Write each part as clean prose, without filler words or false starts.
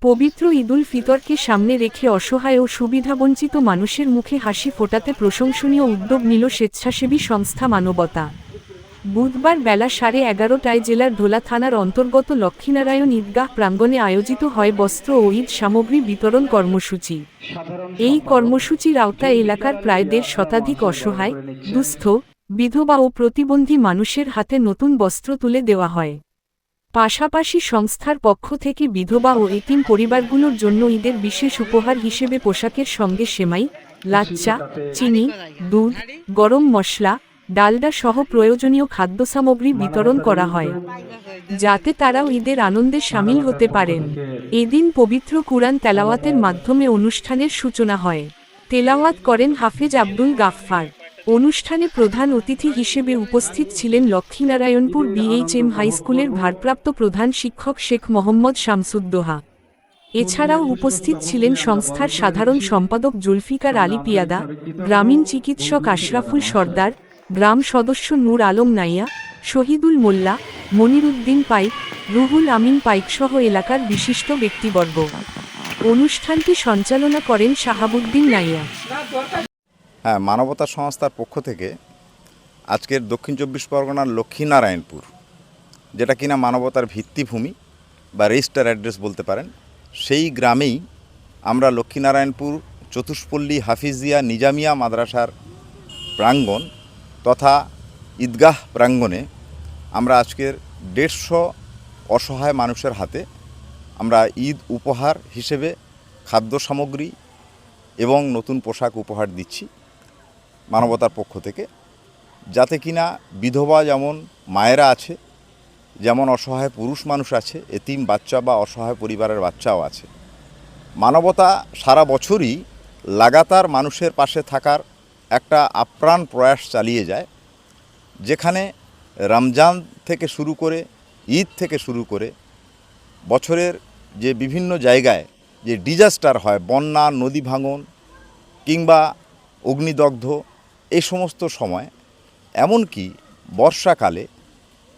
পবিত্র ঈদুল ফিতরকে সামনে রেখে অসহায় ও সুবিধাবঞ্চিত মানুষের মুখে হাসি ফোটাতে প্রশংসনীয় উদ্যোগ নিল স্বেচ্ছাসেবী সংস্থা মানবতা। বুধবার বেলা 11:30টায় জেলার ধোলা থানার অন্তর্গত লক্ষ্মীনারায়ণ ঈদগাহ প্রাঙ্গণে আয়োজিত হয় বস্ত্র ও ঈদ সামগ্রী বিতরণ কর্মসূচি। এই কর্মসূচির আওতায় এলাকার প্রায় 1.5 শতাধিক অসহায়, দুস্থ, বিধবা ও প্রতিবন্ধী মানুষের হাতে নতুন বস্ত্র তুলে দেওয়া হয়। পাশাপাশি সংস্থার পক্ষ থেকে বিধবা ও এতিম পরিবারগুলোর জন্য ঈদের বিশেষ উপহার হিসেবে পোশাকের সঙ্গে সেমাই, লাচ্চা, চিনি, দুধ, গরম মশলা, ডালডা সহ প্রয়োজনীয় খাদ্যসামগ্রী বিতরণ করা হয়, যাতে তারাও ঈদের আনন্দে শামিল হতে পারেন। এদিন পবিত্র কুরআন তেলাওয়াতের মাধ্যমে অনুষ্ঠানের সূচনা হয়। তেলাওয়াত করেন হাফেজ আব্দুল গাফফার। অনুষ্ঠানে প্রধান অতিথি হিসেবে উপস্থিত ছিলেন লক্ষ্মীনারায়ণপুর BHM হাইস্কুলের ভারপ্রাপ্ত প্রধান শিক্ষক শেখ মোহাম্মদ শামসুদ্দোহা। এছাড়াও উপস্থিত ছিলেন সংস্থার সাধারণ সম্পাদক জুলফিকার আলী পিয়াদা, গ্রামীণ চিকিৎসক আশরাফুল সর্দার, গ্রাম সদস্য নূর আলম নাইয়া, শহীদুল মোল্লা, মনিরুদ্দিন পাইক, রুহুল আমিন পাইকসহ এলাকার বিশিষ্ট ব্যক্তিবর্গ। অনুষ্ঠানটি সঞ্চালনা করেন শাহাবুদ্দিন নাইয়া। হ্যাঁ, মানবতা সংস্থার পক্ষ থেকে আজকের দক্ষিণ চব্বিশ পরগনার লক্ষ্মীনারায়ণপুর, যেটা কিনা মানবতার ভিত্তিভূমি বা রেজিস্টার অ্যাড্রেস বলতে পারেন, সেই গ্রামেই আমরা লক্ষ্মীনারায়ণপুর চতুষ্পল্লী হাফিজিয়া নিজামিয়া মাদ্রাসার প্রাঙ্গণ তথা ঈদগাহ প্রাঙ্গণে আমরা আজকের 150 অসহায় মানুষের হাতে আমরা ঈদ উপহার হিসেবে খাদ্য সামগ্রী এবং নতুন পোশাক উপহার দিচ্ছি মানবতার পক্ষ থেকে, যাতে কিনা বিধবা যেমন মায়েরা আছে, যেমন অসহায় পুরুষ মানুষ আছে, এতিম বাচ্চা বা অসহায় পরিবারের বাচ্চাও আছে। মানবতা সারা বছরই লাগাতার মানুষের পাশে থাকার একটা আপ্রাণ প্রয়াস চালিয়ে যায়, যেখানে রমজান থেকে শুরু করে ঈদ থেকে শুরু করে বছরের যে বিভিন্ন জায়গায় যে ডিজাস্টার হয়, বন্যা, নদী ভাঙন কিংবা অগ্নিদগ্ধ, এই সমস্ত সময়, এমনকি বর্ষাকালে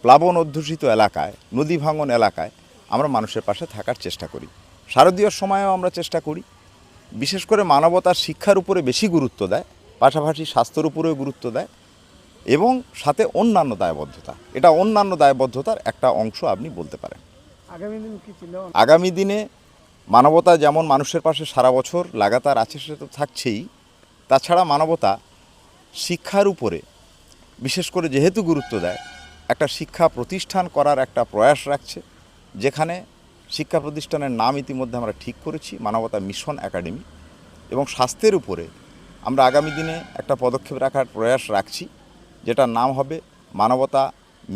প্লাবন অধ্যুষিত এলাকায়, নদী ভাঙন এলাকায় আমরা মানুষের পাশে থাকার চেষ্টা করি। শারদীয় সময়েও আমরা চেষ্টা করি। বিশেষ করে মানবতার শিক্ষার উপরে বেশি গুরুত্ব দেয়, পাশাপাশি স্বাস্থ্যের উপরেও গুরুত্ব দেয় এবং সাথে অন্যান্য দায়বদ্ধতা, এটা অন্যান্য দায়বদ্ধতার একটা অংশ আপনি বলতে পারেন। আগামী দিনে মানবতা যেমন মানুষের পাশে সারা বছর লাগাতার আছে, সেটা তো থাকছেই। তাছাড়া মানবতা শিক্ষার উপরে বিশেষ করে যেহেতু গুরুত্ব দেয়, একটা শিক্ষা প্রতিষ্ঠান করার একটা প্রয়াস রাখছে, যেখানে শিক্ষা প্রতিষ্ঠানের নাম ইতিমধ্যে আমরা ঠিক করেছি, মানবতা মিশন একাডেমি। এবং স্বাস্থ্যের উপরে আমরা আগামী দিনে একটা পদক্ষেপ রাখার প্রয়াস রাখছি, যেটার নাম হবে মানবতা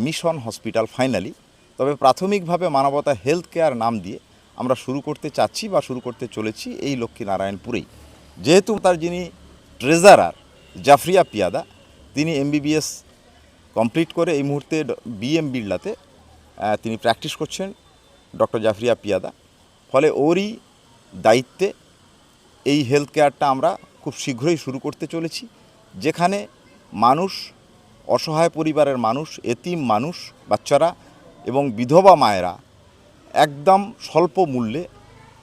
মিশন হসপিটাল ফাইনালি। তবে প্রাথমিকভাবে মানবতা হেলথ কেয়ার নাম দিয়ে আমরা শুরু করতে চাচ্ছি বা শুরু করতে চলেছি এই লক্ষ্মীনারায়ণপুরেই। যেহেতু তার যিনি ট্রেজারার জাফরিয়া পিয়াদা, তিনি MBBS কমপ্লিট করে এই মুহূর্তে BM বিড়লাতে তিনি প্র্যাকটিস করছেন, ডক্টর জাফরিয়া পিয়াদা। ফলে ওরই দায়িত্বে এই হেলথ কেয়ারটা আমরা খুব শীঘ্রই শুরু করতে চলেছি, যেখানে মানুষ, অসহায় পরিবারের মানুষ, এতিম মানুষ, বাচ্চারা এবং বিধবা মায়েরা একদম স্বল্প মূল্যে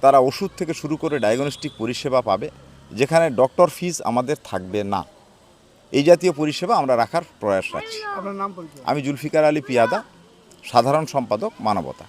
তারা ওষুধ থেকে শুরু করে ডায়াগনস্টিক পরিষেবা পাবে, যেখানে ডক্টর ফিজ আমাদের থাকবে না। এই জাতীয় পরিষেবা আমরা রাখার প্রয়াস রাখছি। আমি জুলফিকার আলী পিয়াদা, সাধারণ সম্পাদক মানবতা।